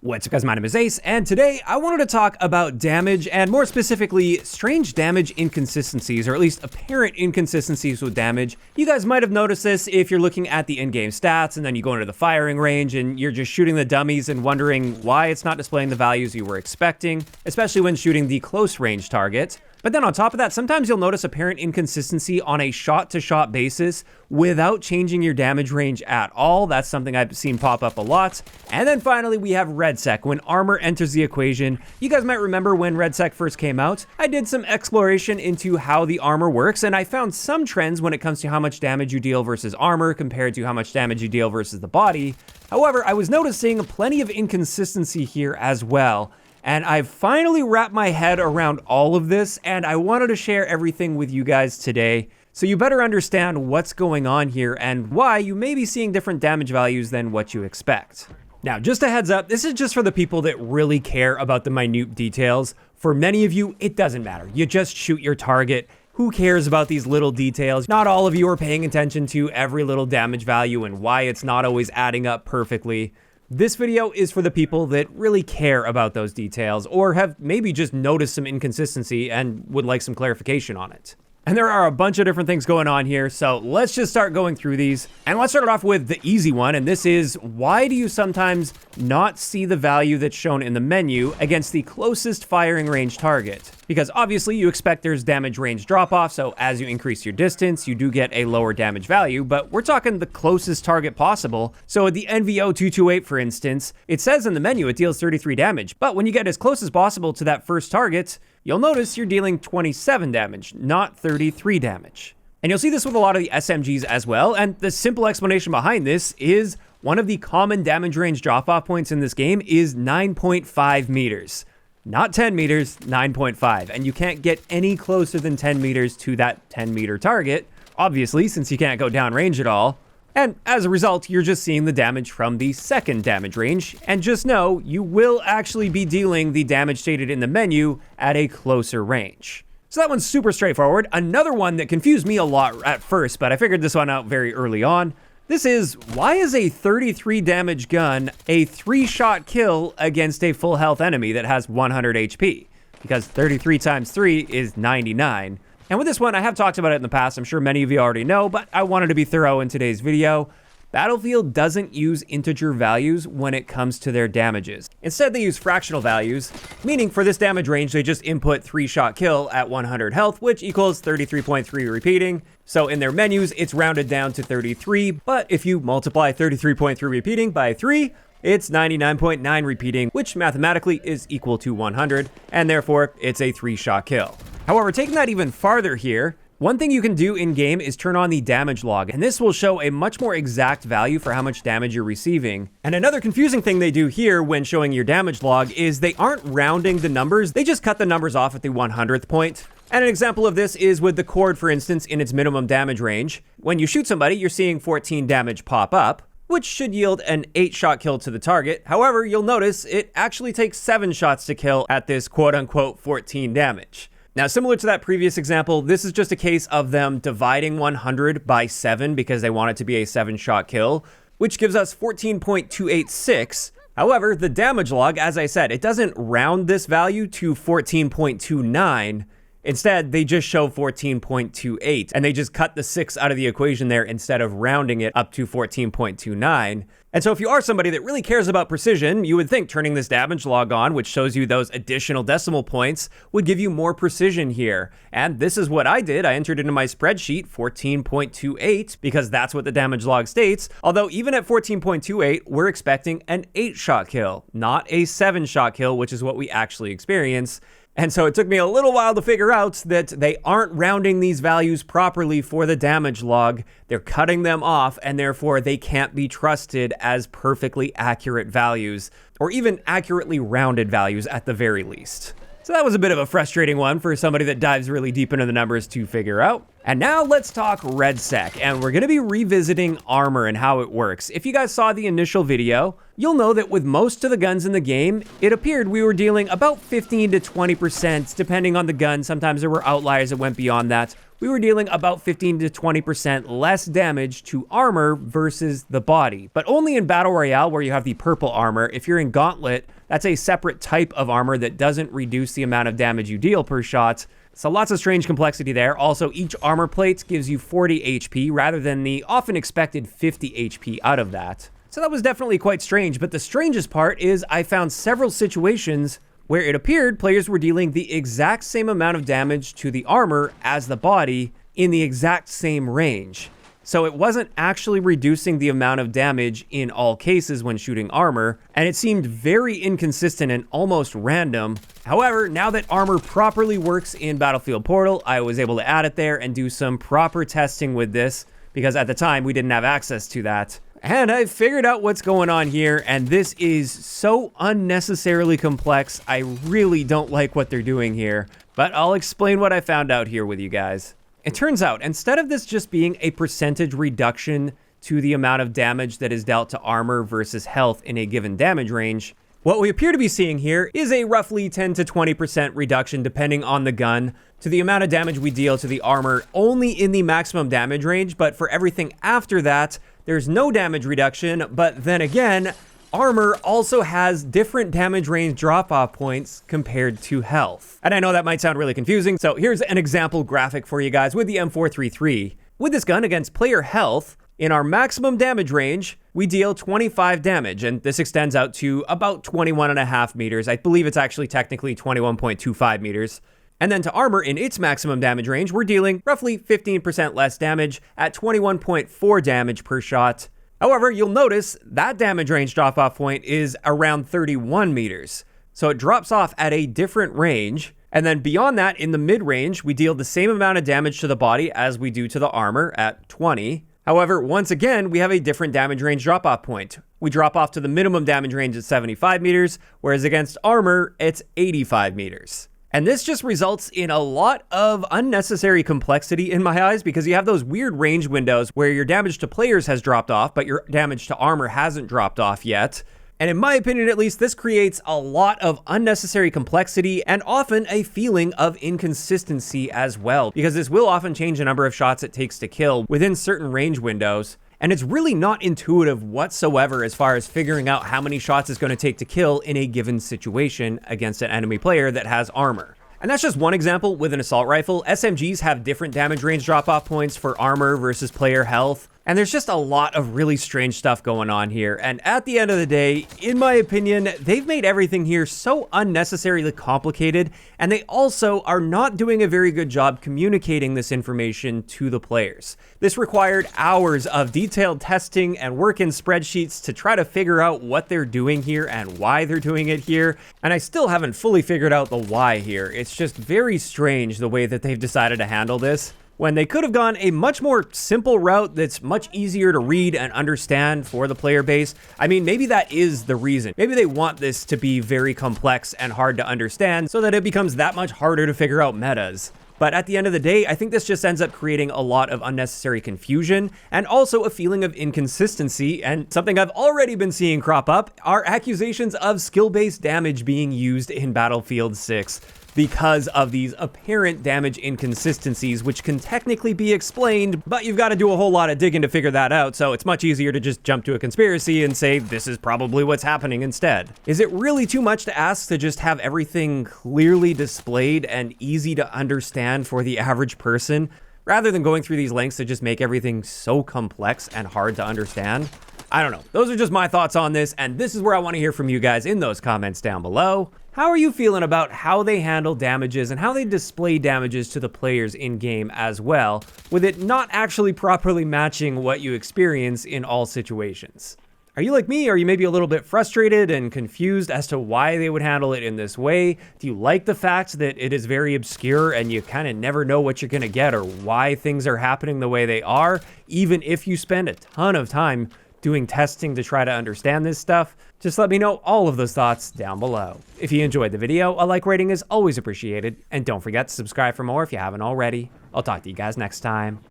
What's up guys, my name is Ace, and today I wanted to talk about damage, and more specifically, strange damage inconsistencies, or at least apparent inconsistencies with damage. You guys might have noticed this if you're looking at the in-game stats, and then you go into the firing range, and you're just shooting the dummies and wondering why it's not displaying the values you were expecting, especially when shooting the close range target. But then on top of that, sometimes you'll notice apparent inconsistency on a shot-to-shot basis without changing your damage range at all. That's something I've seen pop up a lot. And then finally, we have REDSEC, when armor enters the equation. You guys might remember when REDSEC first came out, I did some exploration into how the armor works, and I found some trends when it comes to how much damage you deal versus armor compared to how much damage you deal versus the body. However, I was noticing plenty of inconsistency here as well. And I've finally wrapped my head around all of this, and I wanted to share everything with you guys today, so you better understand what's going on here and why you may be seeing different damage values than what you expect. Now, just a heads up, this is just for the people that really care about the minute details. For many of you, it doesn't matter. You just shoot your target. Who cares about these little details? Not all of you are paying attention to every little damage value and why it's not always adding up perfectly. This video is for the people that really care about those details, or have maybe just noticed some inconsistency and would like some clarification on it. And there are a bunch of different things going on here, so let's just start going through these. And let's start it off with the easy one, and this is, why do you sometimes not see the value that's shown in the menu against the closest firing range target? Because obviously you expect there's damage range drop off, so as you increase your distance, you do get a lower damage value, but we're talking the closest target possible. So at the NVO228, for instance, it says in the menu it deals 33 damage, but when you get as close as possible to that first target, you'll notice you're dealing 27 damage, not 33 damage. And you'll see this with a lot of the SMGs as well, and the simple explanation behind this is one of the common damage range drop-off points in this game is 9.5 meters. Not 10 meters, 9.5, and you can't get any closer than 10 meters to that 10-meter target, obviously, since you can't go downrange at all. And as a result, you're just seeing the damage from the second damage range, and just know you will actually be dealing the damage stated in the menu at a closer range. So that one's super straightforward. Another one that confused me a lot at first, but I figured this one out very early on. This is, why is a 33 damage gun a 3-shot kill against a full health enemy that has 100 HP? Because 33 times 3 is 99. And with this one, I have talked about it in the past, I'm sure many of you already know, but I wanted to be thorough in today's video. Battlefield doesn't use integer values when it comes to their damages. Instead, they use fractional values, meaning for this damage range, they just input 3-shot kill at 100 health, which equals 33.3 repeating. So in their menus, it's rounded down to 33, but if you multiply 33.3 repeating by 3, it's 99.9 repeating, which mathematically is equal to 100, and therefore it's a 3-shot kill. However, taking that even farther here, one thing you can do in-game is turn on the damage log, and this will show a much more exact value for how much damage you're receiving. And another confusing thing they do here when showing your damage log is they aren't rounding the numbers, they just cut the numbers off at the 100th point. And an example of this is with the cord, for instance, in its minimum damage range. When you shoot somebody, you're seeing 14 damage pop up, which should yield an 8-shot kill to the target. However, you'll notice it actually takes 7 shots to kill at this quote-unquote 14 damage. Now, similar to that previous example, this is just a case of them dividing 100 by 7 because they want it to be a 7-shot kill, which gives us 14.286. However, the damage log, as I said, it doesn't round this value to 14.29. Instead, they just show 14.28, and they just cut the 6 out of the equation there instead of rounding it up to 14.29. And so if you are somebody that really cares about precision, you would think turning this damage log on, which shows you those additional decimal points, would give you more precision here. And this is what I did. I entered into my spreadsheet 14.28 because that's what the damage log states. Although even at 14.28, we're expecting an 8-shot kill, not a 7-shot kill, which is what we actually experience. And so it took me a little while to figure out that they aren't rounding these values properly for the damage log. They're cutting them off, and therefore they can't be trusted as perfectly accurate values, or even accurately rounded values at the very least. So that was a bit of a frustrating one for somebody that dives really deep into the numbers to figure out. And now let's talk REDSEC, and we're going to be revisiting armor and how it works. If you guys saw the initial video, you'll know that with most of the guns in the game, it appeared we were dealing about 15 to 20%, depending on the gun. Sometimes there were outliers that went beyond that. We were dealing about 15 to 20% less damage to armor versus the body. But only in Battle Royale, where you have the purple armor. If you're in Gauntlet, that's a separate type of armor that doesn't reduce the amount of damage you deal per shot. So lots of strange complexity there. Also, each armor plate gives you 40 HP rather than the often expected 50 HP out of that. So that was definitely quite strange, but the strangest part is I found several situations where it appeared players were dealing the exact same amount of damage to the armor as the body in the exact same range. So it wasn't actually reducing the amount of damage in all cases when shooting armor, and it seemed very inconsistent and almost random. However, now that armor properly works in Battlefield Portal, I was able to add it there and do some proper testing with this, because at the time we didn't have access to that. And I figured out what's going on here, and this is so unnecessarily complex. I really don't like what they're doing here, but I'll explain what I found out here with you guys. It turns out, instead of this just being a percentage reduction to the amount of damage that is dealt to armor versus health in a given damage range, what we appear to be seeing here is a roughly 10 to 20% reduction, depending on the gun, to the amount of damage we deal to the armor only in the maximum damage range, but for everything after that, there's no damage reduction. But then again, armor also has different damage range drop-off points compared to health. And I know that might sound really confusing, so here's an example graphic for you guys with the M433. With this gun against player health, in our maximum damage range, we deal 25 damage, and this extends out to about 21.5 meters. I believe it's actually technically 21.25 meters. And then to armor in its maximum damage range, we're dealing roughly 15% less damage at 21.4 damage per shot. However, you'll notice that damage range drop-off point is around 31 meters. So it drops off at a different range. And then beyond that, in the mid-range, we deal the same amount of damage to the body as we do to the armor at 20. However, once again, we have a different damage range drop-off point. We drop off to the minimum damage range at 75 meters, whereas against armor, it's 85 meters. And this just results in a lot of unnecessary complexity in my eyes, because you have those weird range windows where your damage to players has dropped off, but your damage to armor hasn't dropped off yet. And in my opinion, at least, this creates a lot of unnecessary complexity and often a feeling of inconsistency as well, because this will often change the number of shots it takes to kill within certain range windows. And it's really not intuitive whatsoever as far as figuring out how many shots it's going to take to kill in a given situation against an enemy player that has armor. And that's just one example with an assault rifle. SMGs have different damage range drop-off points for armor versus player health. And there's just a lot of really strange stuff going on here. And at the end of the day, in my opinion, they've made everything here so unnecessarily complicated, and they also are not doing a very good job communicating this information to the players. This required hours of detailed testing and work in spreadsheets to try to figure out what they're doing here and why they're doing it here. And I still haven't fully figured out the why here. It's just very strange the way that they've decided to handle this, when they could have gone a much more simple route that's much easier to read and understand for the player base. I mean, maybe that is the reason. Maybe they want this to be very complex and hard to understand so that it becomes that much harder to figure out metas. But at the end of the day, I think this just ends up creating a lot of unnecessary confusion and also a feeling of inconsistency. And something I've already been seeing crop up are accusations of skill-based damage being used in Battlefield 6. Because of these apparent damage inconsistencies, which can technically be explained, but you've got to do a whole lot of digging to figure that out, so it's much easier to just jump to a conspiracy and say this is probably what's happening instead. Is it really too much to ask to just have everything clearly displayed and easy to understand for the average person, rather than going through these lengths to just make everything so complex and hard to understand? I don't know. Those are just my thoughts on this, and this is where I want to hear from you guys in those comments down below. How are you feeling about how they handle damages and how they display damages to the players in-game as well, with it not actually properly matching what you experience in all situations? Are you like me? Are you maybe a little bit frustrated and confused as to why they would handle it in this way? Do you like the fact that it is very obscure and you kind of never know what you're going to get or why things are happening the way they are, even if you spend a ton of time doing testing to try to understand this stuff? Just let me know all of those thoughts down below. If you enjoyed the video, a like rating is always appreciated, and don't forget to subscribe for more if you haven't already. I'll talk to you guys next time.